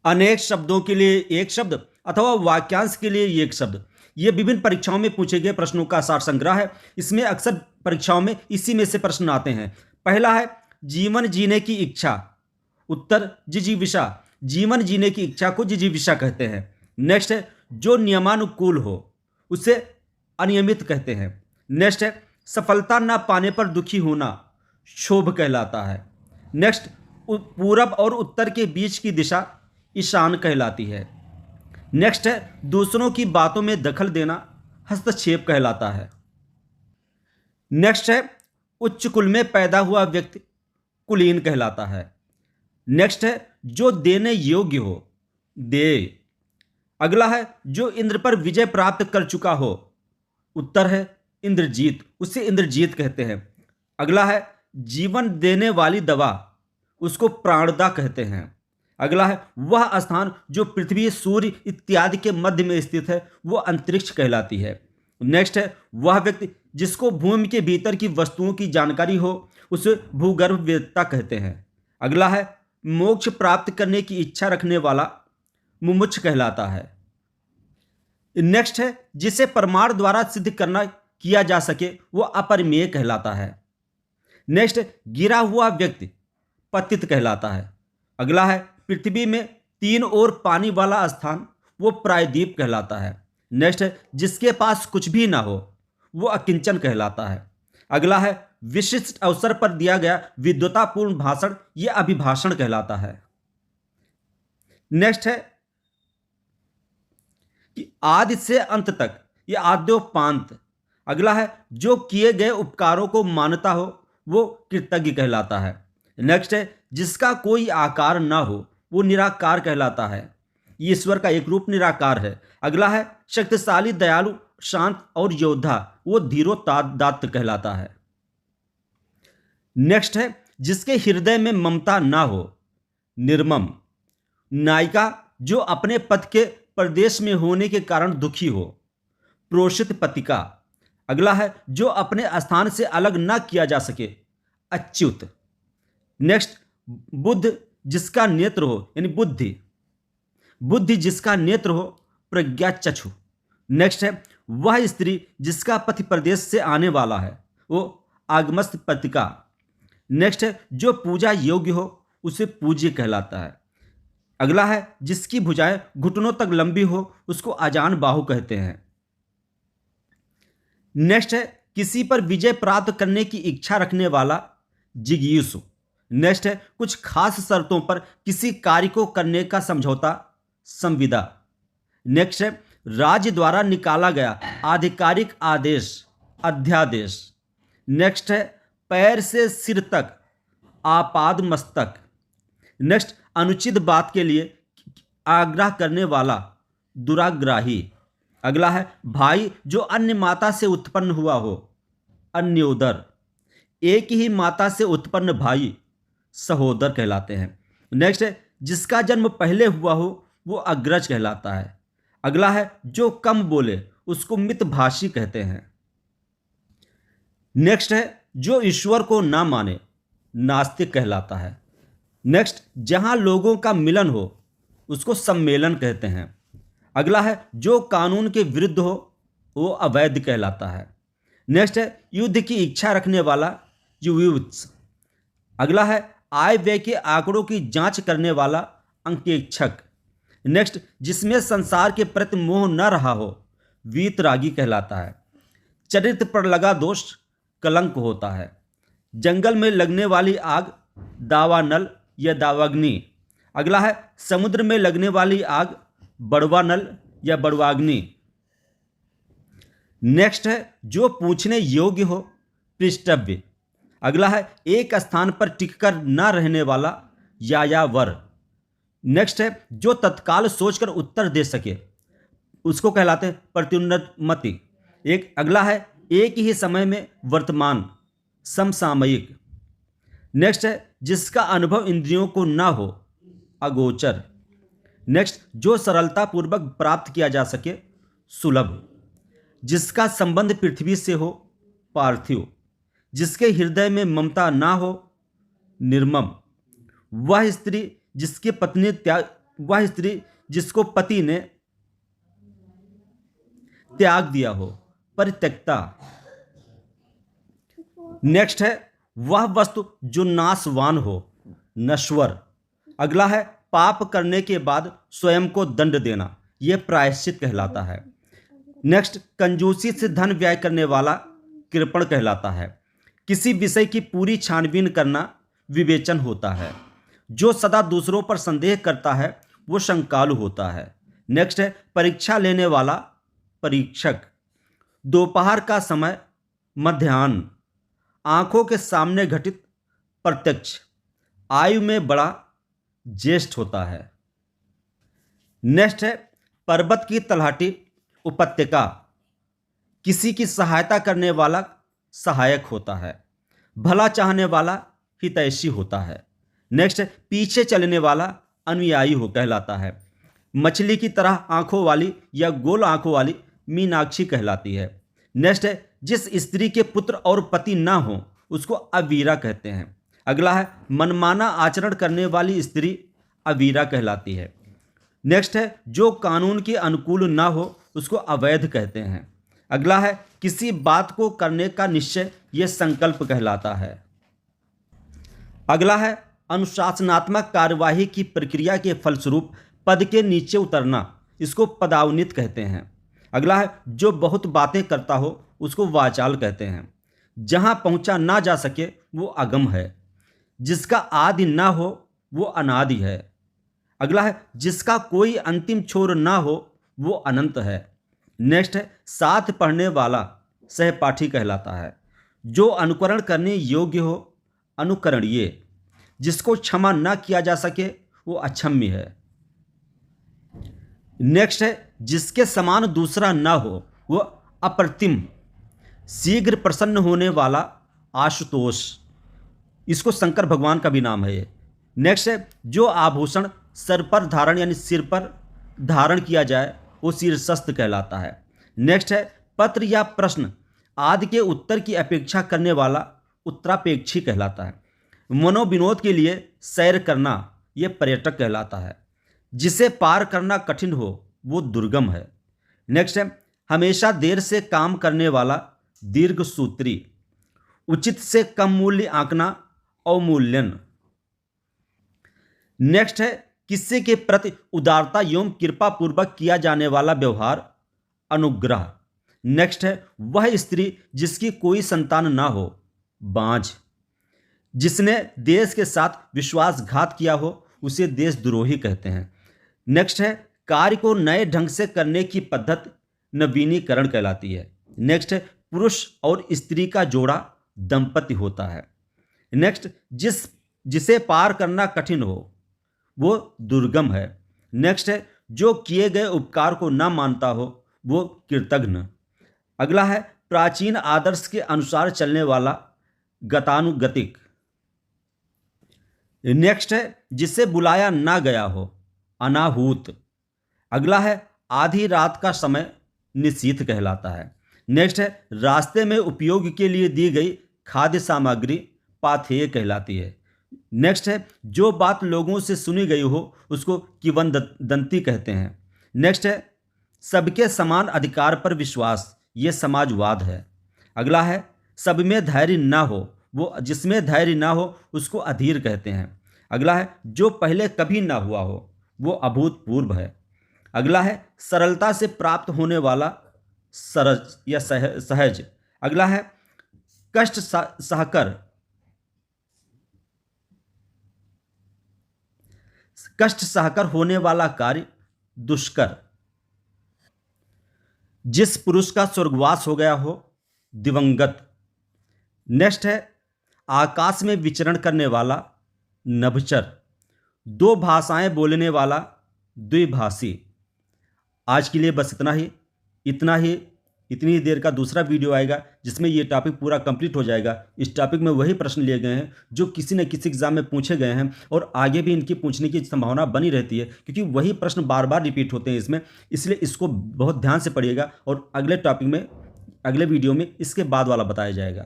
अनेक शब्दों के लिए एक शब्द अथवा वाक्यांश के लिए एक शब्द। ये विभिन्न परीक्षाओं में पूछे गए प्रश्नों का सार संग्रह है। इसमें अक्सर परीक्षाओं में इसी में से प्रश्न आते हैं। पहला है जीवन जीने की इच्छा। उत्तर जिजीविषा। जीवन जीने की इच्छा को जिजीविषा कहते हैं। नेक्स्ट है जो नियमानुकूल हो उसे अनियमित कहते हैं। नेक्स्ट है सफलता न पाने पर दुखी होना क्षोभ कहलाता है। नेक्स्ट पूरब और उत्तर के बीच की दिशा ईशान कहलाती है। नेक्स्ट है दूसरों की बातों में दखल देना हस्तक्षेप कहलाता है। नेक्स्ट है उच्च कुल में पैदा हुआ व्यक्ति कुलीन कहलाता है। नेक्स्ट है जो देने योग्य हो दे। अगला है जो इंद्र पर विजय प्राप्त कर चुका हो। उत्तर है इंद्रजीत, उसे इंद्रजीत कहते हैं। अगला है जीवन देने वाली दवा, उसको प्राणदा कहते हैं। अगला है वह स्थान जो पृथ्वी सूर्य इत्यादि के मध्य में स्थित है वो अंतरिक्ष कहलाती है। नेक्स्ट है वह व्यक्ति जिसको भूमि के भीतर की वस्तुओं की जानकारी हो उसे भूगर्भवेत्ता कहते हैं। अगला है मोक्ष प्राप्त करने की इच्छा रखने वाला मुमुक्ष कहलाता है। नेक्स्ट है जिसे प्रमाण द्वारा सिद्ध करना किया जा सके वो अपरिमेय कहलाता है। नेक्स्ट गिरा हुआ व्यक्ति पतित कहलाता है। अगला है पृथ्वी में तीन ओर पानी वाला स्थान वो प्रायद्वीप कहलाता है। नेक्स्ट है जिसके पास कुछ भी ना हो वो अकिंचन कहलाता है। अगला है विशिष्ट अवसर पर दिया गया विद्वतापूर्ण भाषण ये अभिभाषण कहलाता है। नेक्स्ट है कि आदि से अंत तक ये आद्योपांत। अगला है जो किए गए उपकारों को मानता हो वो कृतज्ञ कहलाता है। नेक्स्ट है जिसका कोई आकार ना हो वो निराकार कहलाता है। ईश्वर का एक रूप निराकार है। अगला है शक्तिशाली दयालु शांत और योद्धा वो धीरोदात्त कहलाता है। नेक्स्ट है जिसके हृदय में ममता ना हो निर्मम। नायिका जो अपने पति के परदेश में होने के कारण दुखी हो प्रोषित पतिका। अगला है जो अपने स्थान से अलग ना किया जा सके अच्युत। नेक्स्ट बुद्ध जिसका नेत्र हो यानी बुद्धि जिसका नेत्र हो प्रज्ञा चक्षु। नेक्स्ट है वह स्त्री जिसका पति प्रदेश से आने वाला है वो आगमस्त पतिका। नेक्स्ट है जो पूजा योग्य हो उसे पूज्य कहलाता है। अगला है जिसकी भुजाएं घुटनों तक लंबी हो उसको आजान बाहु कहते हैं। नेक्स्ट है किसी पर विजय प्राप्त करने की इच्छा रखने वाला जिज्ञासु। नेक्स्ट है कुछ खास शर्तों पर किसी कार्य को करने का समझौता संविदा। नेक्स्ट है राज्य द्वारा निकाला गया आधिकारिक आदेश अध्यादेश। नेक्स्ट है पैर से सिर तक आपाद मस्तक। नेक्स्ट अनुचित बात के लिए आग्रह करने वाला दुराग्राही। अगला है भाई जो अन्य माता से उत्पन्न हुआ हो अन्योदर। एक ही माता से उत्पन्न भाई सहोदर कहलाते हैं। नेक्स्ट है जिसका जन्म पहले हुआ हो वो अग्रज कहलाता है। अगला है जो कम बोले उसको मितभाषी कहते हैं। नेक्स्ट है जो ईश्वर को ना माने नास्तिक कहलाता है। नेक्स्ट जहां लोगों का मिलन हो उसको सम्मेलन कहते हैं। अगला है जो कानून के विरुद्ध हो वो अवैध कहलाता है। नेक्स्ट है युद्ध की इच्छा रखने वाला युयुत्स। अगला है आय व्यय के आंकड़ों की जांच करने वाला अंकेक्षक। नेक्स्ट जिसमें संसार के प्रति मोह न रहा हो वीतरागी कहलाता है। चरित्र पर लगा दोष कलंक होता है। जंगल में लगने वाली आग दावानल या दावाग्नि। अगला है समुद्र में लगने वाली आग बड़वानल या बड़वाग्नि। नेक्स्ट है जो पूछने योग्य हो पृष्ठव्य। अगला है एक स्थान पर टिककर न रहने वाला यायावर। नेक्स्ट है जो तत्काल सोचकर उत्तर दे सके उसको कहलाते हैं प्रत्युन्नति। एक अगला है एक ही समय में वर्तमान समसामयिक। नेक्स्ट है जिसका अनुभव इंद्रियों को ना हो अगोचर। नेक्स्ट जो सरलता पूर्वक प्राप्त किया जा सके सुलभ। जिसका संबंध पृथ्वी से हो पार्थिव। जिसके हृदय में ममता ना हो निर्मम। वह स्त्री जिसके पत्नी वह स्त्री जिसको पति ने त्याग दिया हो, परित्यक्ता। नेक्स्ट है वह वस्तु जो नाशवान हो, नश्वर। अगला है पाप करने के बाद स्वयं को दंड देना, यह प्रायश्चित कहलाता है। नेक्स्ट कंजूसी से धन व्यय करने वाला कृपण कहलाता है। किसी विषय की पूरी छानबीन करना विवेचन होता है। जो सदा दूसरों पर संदेह करता है वो शंकालु होता है। नेक्स्ट है परीक्षा लेने वाला परीक्षक। दोपहर का समय मध्याह्न, आंखों के सामने घटित प्रत्यक्ष, आयु में बड़ा ज्येष्ठ होता है। नेक्स्ट है पर्वत की तलहटी उपत्यका, किसी की सहायता करने वाला सहायक होता है। भला चाहने वाला हितैषी होता है। नेक्स्ट है पीछे चलने वाला अनुयायी हो कहलाता है। मछली की तरह आंखों वाली या गोल आंखों वाली मीनाक्षी कहलाती है। नेक्स्ट है जिस स्त्री के पुत्र और पति ना हो उसको अवीरा कहते हैं। अगला है मनमाना आचरण करने वाली स्त्री अवीरा कहलाती है। नेक्स्ट है जो कानून के अनुकूल ना हो उसको अवैध कहते हैं। अगला है किसी बात को करने का निश्चय, यह संकल्प कहलाता है। अगला है अनुशासनात्मक कार्यवाही की प्रक्रिया के फलस्वरूप पद के नीचे उतरना, इसको पदावनित कहते हैं। अगला है जो बहुत बातें करता हो उसको वाचाल कहते हैं। जहां पहुंचा ना जा सके वो अगम है। जिसका आदि ना हो वो अनादि है। अगला है जिसका कोई अंतिम छोर ना हो वो अनंत है। नेक्स्ट है साथ पढ़ने वाला सहपाठी कहलाता है। जो अनुकरण करने योग्य हो अनुकरणीय। जिसको क्षमा ना किया जा सके वो अक्षम्य है। नेक्स्ट है जिसके समान दूसरा ना हो वो अप्रतिम। शीघ्र प्रसन्न होने वाला आशुतोष, इसको शंकर भगवान का भी नाम है ये। नेक्स्ट है जो आभूषण सर पर धारण यानी सिर पर धारण किया जाए वो शीर्षस्थ कहलाता है। नेक्स्ट है पत्र या प्रश्न आदि के उत्तर की अपेक्षा करने वाला उत्तरापेक्षी कहलाता है। मनोविनोद के लिए सैर करना यह पर्यटक कहलाता है। जिसे पार करना कठिन हो वो दुर्गम है। नेक्स्ट है हमेशा देर से काम करने वाला दीर्घ सूत्री। उचित से कम मूल्य आंकना अवमूल्यन। नेक्स्ट है किसी के प्रति उदारता एवं कृपा पूर्वक किया जाने वाला व्यवहार अनुग्रह। नेक्स्ट है वह स्त्री जिसकी कोई संतान ना हो बांझ। जिसने देश के साथ विश्वासघात किया हो उसे देशद्रोही कहते हैं। नेक्स्ट है कार्य को नए ढंग से करने की पद्धति नवीनीकरण कहलाती है। नेक्स्ट है पुरुष और स्त्री का जोड़ा दंपति होता है। नेक्स्ट जिसे पार करना कठिन हो वो दुर्गम है। नेक्स्ट है जो किए गए उपकार को ना मानता हो वो कृतघ्न। अगला है प्राचीन आदर्श के अनुसार चलने वाला गतानुगतिक। नेक्स्ट है जिसे बुलाया ना गया हो अनाहूत। अगला है आधी रात का समय निशीथ कहलाता है। नेक्स्ट है रास्ते में उपयोग के लिए दी गई खाद्य सामग्री पाथेय कहलाती है। नेक्स्ट है जो बात लोगों से सुनी गई हो उसको किंवदंती कहते हैं। नेक्स्ट है सबके समान अधिकार पर विश्वास, ये समाजवाद है। अगला है सब में धैर्य ना हो वो जिसमें धैर्य ना हो उसको अधीर कहते हैं। अगला है जो पहले कभी ना हुआ हो वो अभूतपूर्व है। अगला है सरलता से प्राप्त होने वाला सरज या सहज। अगला है कष्ट सहकर होने वाला कार्य दुष्कर। जिस पुरुष का स्वर्गवास हो गया हो दिवंगत। नेक्स्ट है आकाश में विचरण करने वाला नभचर। दो भाषाएं बोलने वाला द्विभाषी। आज के लिए बस इतनी ही देर का दूसरा वीडियो आएगा जिसमें ये टॉपिक पूरा कंप्लीट हो जाएगा। इस टॉपिक में वही प्रश्न लिए गए हैं जो किसी न किसी एग्जाम में पूछे गए हैं और आगे भी इनकी पूछने की संभावना बनी रहती है क्योंकि वही प्रश्न बार बार रिपीट होते हैं इसमें। इसलिए इसको बहुत ध्यान से पढ़िएगा और अगले वीडियो में इसके बाद वाला बताया जाएगा।